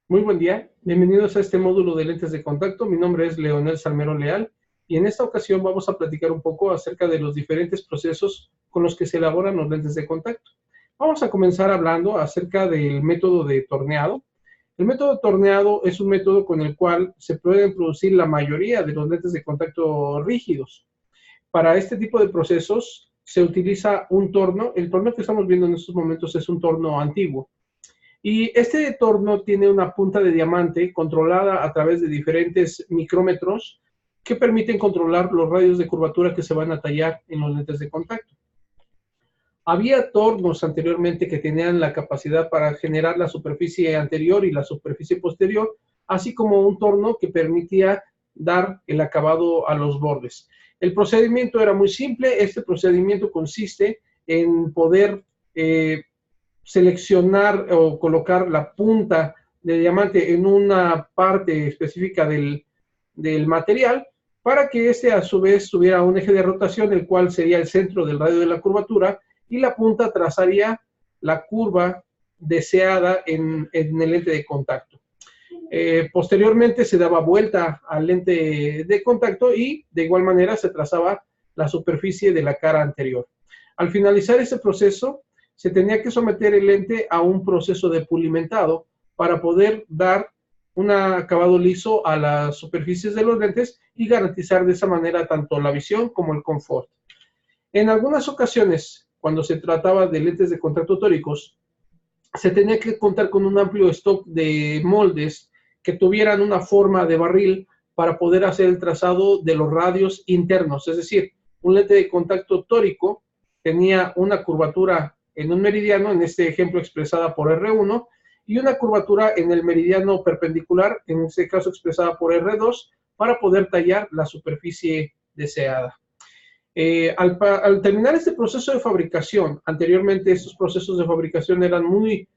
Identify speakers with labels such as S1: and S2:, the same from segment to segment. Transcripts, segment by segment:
S1: Muy buen día, bienvenidos a este módulo de lentes de contacto. Mi nombre es Leonel Salmerón Leal y en esta ocasión vamos a platicar un poco acerca de los diferentes procesos con los que se elaboran los lentes de contacto. Vamos a comenzar hablando acerca del método de torneado. El método de torneado es un método con el cual se pueden producir la mayoría de los lentes de contacto rígidos. Para este tipo de procesos se utiliza un torno. El torno que estamos viendo en estos momentos es un torno antiguo. Y este torno tiene una punta de diamante controlada a través de diferentes micrómetros que permiten controlar los radios de curvatura que se van a tallar en los lentes de contacto. Había tornos anteriormente que tenían la capacidad para generar la superficie anterior y la superficie posterior, así como un torno que permitía dar el acabado a los bordes. El procedimiento era muy simple. Este procedimiento consiste en poder seleccionar o colocar la punta de diamante en una parte específica del material para que este a su vez tuviera un eje de rotación, el cual sería el centro del radio de la curvatura, y la punta trazaría la curva deseada en el lente de contacto. Posteriormente se daba vuelta al lente de contacto y de igual manera se trazaba la superficie de la cara anterior. Al finalizar ese proceso, se tenía que someter el lente a un proceso de pulimentado para poder dar un acabado liso a las superficies de los lentes y garantizar de esa manera tanto la visión como el confort. En algunas ocasiones, cuando se trataba de lentes de contacto tóricos, se tenía que contar con un amplio stock de moldes que tuvieran una forma de barril para poder hacer el trazado de los radios internos. Es decir, un lente de contacto tórico tenía una curvatura en un meridiano, en este ejemplo expresada por R1, y una curvatura en el meridiano perpendicular, en este caso expresada por R2, para poder tallar la superficie deseada. Al terminar este proceso de fabricación, anteriormente estos procesos de fabricación eran muy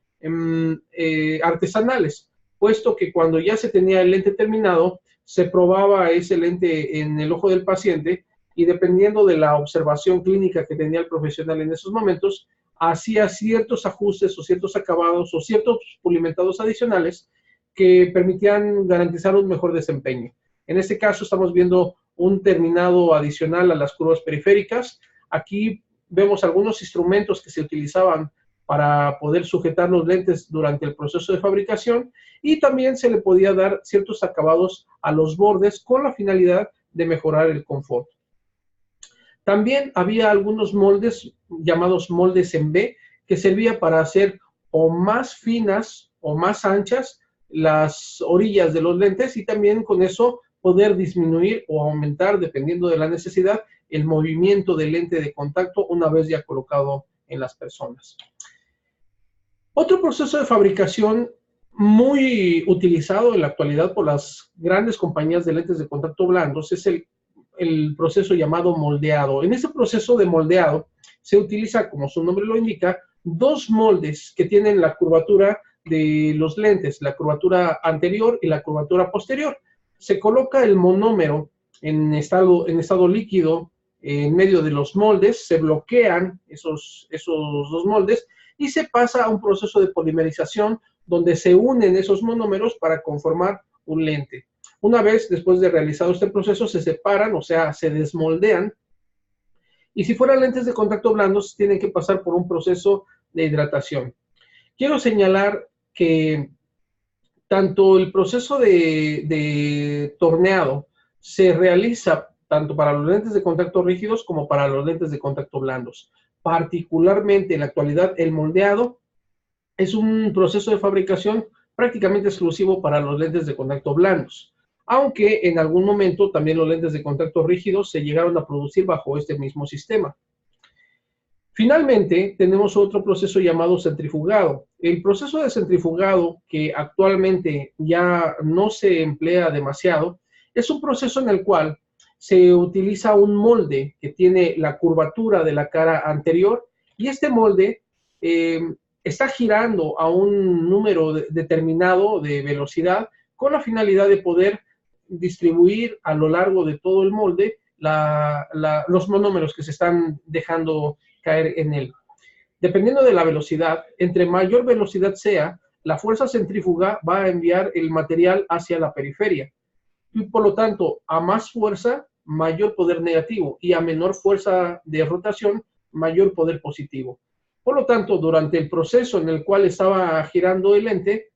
S1: artesanales, puesto que cuando ya se tenía el lente terminado, se probaba ese lente en el ojo del paciente y dependiendo de la observación clínica que tenía el profesional en esos momentos, hacía ciertos ajustes o ciertos acabados o ciertos pulimentados adicionales que permitían garantizar un mejor desempeño. En este caso estamos viendo un terminado adicional a las curvas periféricas. Aquí vemos algunos instrumentos que se utilizaban para poder sujetar los lentes durante el proceso de fabricación y también se le podía dar ciertos acabados a los bordes con la finalidad de mejorar el confort. También había algunos moldes llamados moldes en B que servía para hacer o más finas o más anchas las orillas de los lentes y también con eso poder disminuir o aumentar, dependiendo de la necesidad, el movimiento del lente de contacto una vez ya colocado en las personas. Otro proceso de fabricación muy utilizado en la actualidad por las grandes compañías de lentes de contacto blandos es el proceso llamado moldeado. En ese proceso de moldeado se utiliza, como su nombre lo indica, dos moldes que tienen la curvatura de los lentes, la curvatura anterior y la curvatura posterior. Se coloca el monómero en estado líquido en medio de los moldes, se bloquean esos dos moldes y se pasa a un proceso de polimerización donde se unen esos monómeros para conformar un lente. Una vez después de realizado este proceso se separan, o sea, se desmoldean, y si fueran lentes de contacto blandos tienen que pasar por un proceso de hidratación. Quiero señalar que tanto el proceso de torneado se realiza tanto para los lentes de contacto rígidos como para los lentes de contacto blandos. Particularmente en la actualidad el moldeado es un proceso de fabricación prácticamente exclusivo para los lentes de contacto blandos, aunque en algún momento también los lentes de contacto rígidos se llegaron a producir bajo este mismo sistema. Finalmente, tenemos otro proceso llamado centrifugado. El proceso de centrifugado, que actualmente ya no se emplea demasiado, es un proceso en el cual se utiliza un molde que tiene la curvatura de la cara anterior y este molde está girando a un número determinado de velocidad con la finalidad de poder distribuir a lo largo de todo el molde los monómeros que se están dejando caer en él. Dependiendo de la velocidad, entre mayor velocidad sea, la fuerza centrífuga va a enviar el material hacia la periferia. Y por lo tanto, a más fuerza, mayor poder negativo, y a menor fuerza de rotación, mayor poder positivo. Por lo tanto, durante el proceso en el cual estaba girando el lente,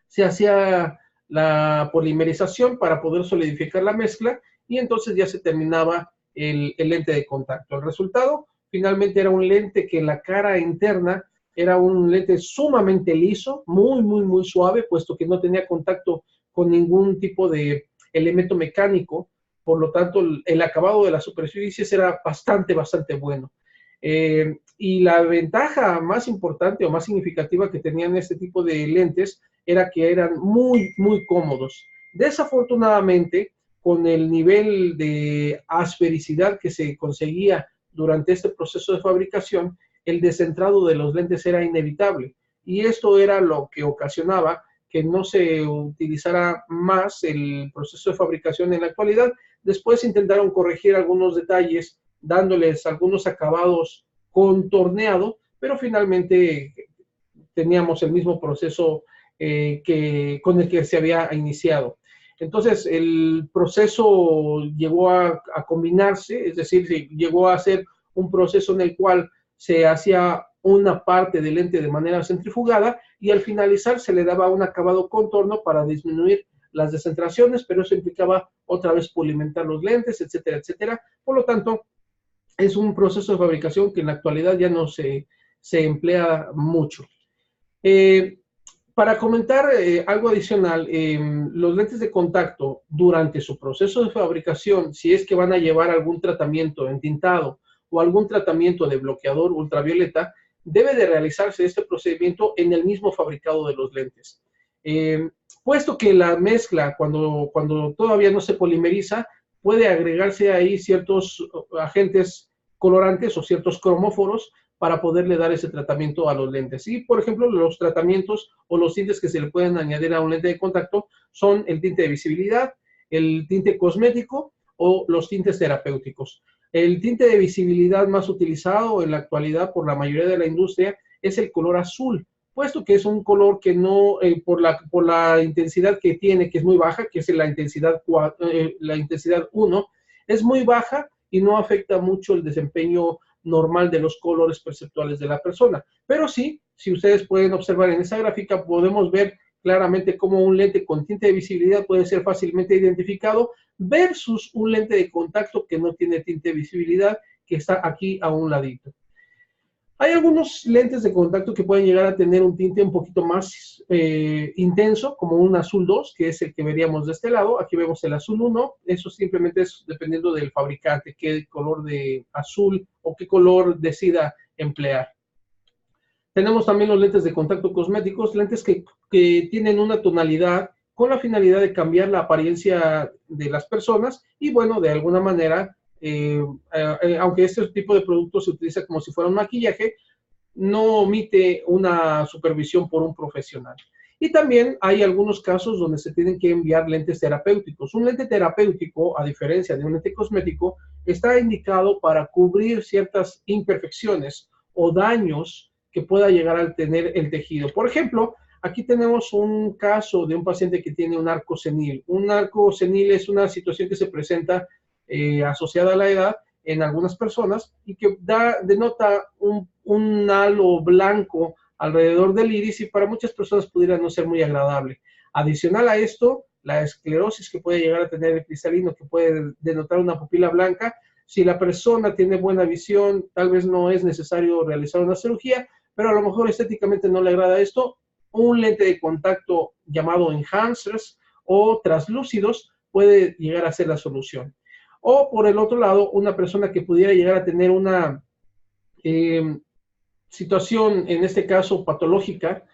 S1: se hacía la polimerización para poder solidificar la mezcla, y entonces ya se terminaba el lente de contacto. El resultado finalmente era un lente que en la cara interna era un lente sumamente liso, muy suave, puesto que no tenía contacto con ningún tipo de elemento mecánico. Por lo tanto, el acabado de las superficies era bastante bueno. Y la ventaja más importante o más significativa que tenían este tipo de lentes era que eran muy cómodos. Desafortunadamente, con el nivel de asfericidad que se conseguía durante este proceso de fabricación, el descentrado de los lentes era inevitable, y esto era lo que ocasionaba que no se utilizara más el proceso de fabricación en la actualidad. Después intentaron corregir algunos detalles, dándoles algunos acabados contorneado, pero finalmente teníamos el mismo proceso con el que se había iniciado. Entonces, el proceso llegó a combinarse, es decir, llegó a ser un proceso en el cual se hacía una parte del lente de manera centrifugada, y al finalizar se le daba un acabado contorno para disminuir las descentraciones, pero eso implicaba otra vez polimentar los lentes, etcétera, etcétera. Por lo tanto, es un proceso de fabricación que en la actualidad ya no se emplea mucho. Para comentar algo adicional, los lentes de contacto durante su proceso de fabricación, si es que van a llevar algún tratamiento entintado o algún tratamiento de bloqueador ultravioleta, debe de realizarse este procedimiento en el mismo fabricado de los lentes. Puesto que la mezcla, cuando todavía no se polimeriza, puede agregarse ahí ciertos agentes colorantes o ciertos cromóforos para poderle dar ese tratamiento a los lentes. Y, por ejemplo, los tratamientos o los tintes que se le pueden añadir a un lente de contacto son el tinte de visibilidad, el tinte cosmético o los tintes terapéuticos. El tinte de visibilidad más utilizado en la actualidad por la mayoría de la industria es el color azul, puesto que es un color que no, por la intensidad que tiene, que es muy baja, que es la intensidad 1, es muy baja y no afecta mucho el desempeño normal de los colores perceptuales de la persona. Pero sí, si ustedes pueden observar en esa gráfica, podemos ver claramente cómo un lente con tinte de visibilidad puede ser fácilmente identificado versus un lente de contacto que no tiene tinte de visibilidad, que está aquí a un ladito. Hay algunos lentes de contacto que pueden llegar a tener un tinte un poquito más intenso, como un azul 2, que es el que veríamos de este lado. Aquí vemos el azul 1, eso simplemente es dependiendo del fabricante, qué color de azul o qué color decida emplear. Tenemos también los lentes de contacto cosméticos, lentes que tienen una tonalidad con la finalidad de cambiar la apariencia de las personas y, bueno, de alguna manera, aunque este tipo de producto se utiliza como si fuera un maquillaje, no omite una supervisión por un profesional. Y también hay algunos casos donde se tienen que enviar lentes terapéuticos. Un lente terapéutico, a diferencia de un lente cosmético, está indicado para cubrir ciertas imperfecciones o daños que pueda llegar a tener el tejido. Por ejemplo, aquí tenemos un caso de un paciente que tiene un arco senil. Un arco senil es una situación que se presenta asociada a la edad en algunas personas y que denota un halo blanco alrededor del iris, y para muchas personas pudiera no ser muy agradable. Adicional a esto, la esclerosis que puede llegar a tener el cristalino, que puede denotar una pupila blanca. Si la persona tiene buena visión, tal vez no es necesario realizar una cirugía, pero a lo mejor estéticamente no le agrada esto. Un lente de contacto llamado enhancers o translúcidos puede llegar a ser la solución. O por el otro lado, una persona que pudiera llegar a tener una situación, en este caso patológica,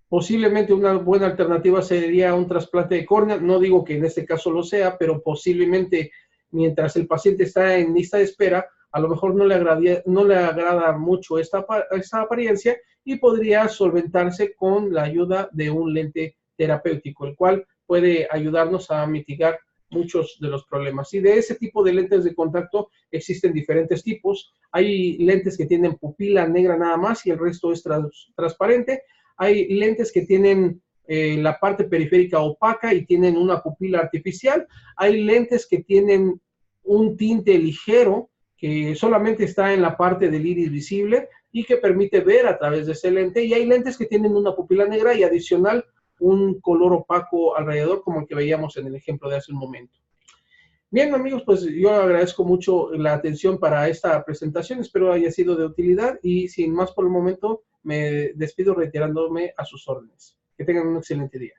S1: posiblemente una buena alternativa sería un trasplante de córnea. No digo que en este caso lo sea, pero posiblemente mientras el paciente está en lista de espera, a lo mejor no le agrada mucho esta apariencia y podría solventarse con la ayuda de un lente terapéutico, el cual puede ayudarnos a mitigar muchos de los problemas. Y de ese tipo de lentes de contacto existen diferentes tipos. Hay lentes que tienen pupila negra nada más y el resto es transparente. Hay lentes que tienen la parte periférica opaca y tienen una pupila artificial. Hay lentes que tienen un tinte ligero que solamente está en la parte del iris visible y que permite ver a través de ese lente. Y hay lentes que tienen una pupila negra y adicional un color opaco alrededor, como el que veíamos en el ejemplo de hace un momento. Bien, amigos, pues yo agradezco mucho la atención para esta presentación. Espero haya sido de utilidad y sin más por el momento me despido retirándome a sus órdenes. Que tengan un excelente día.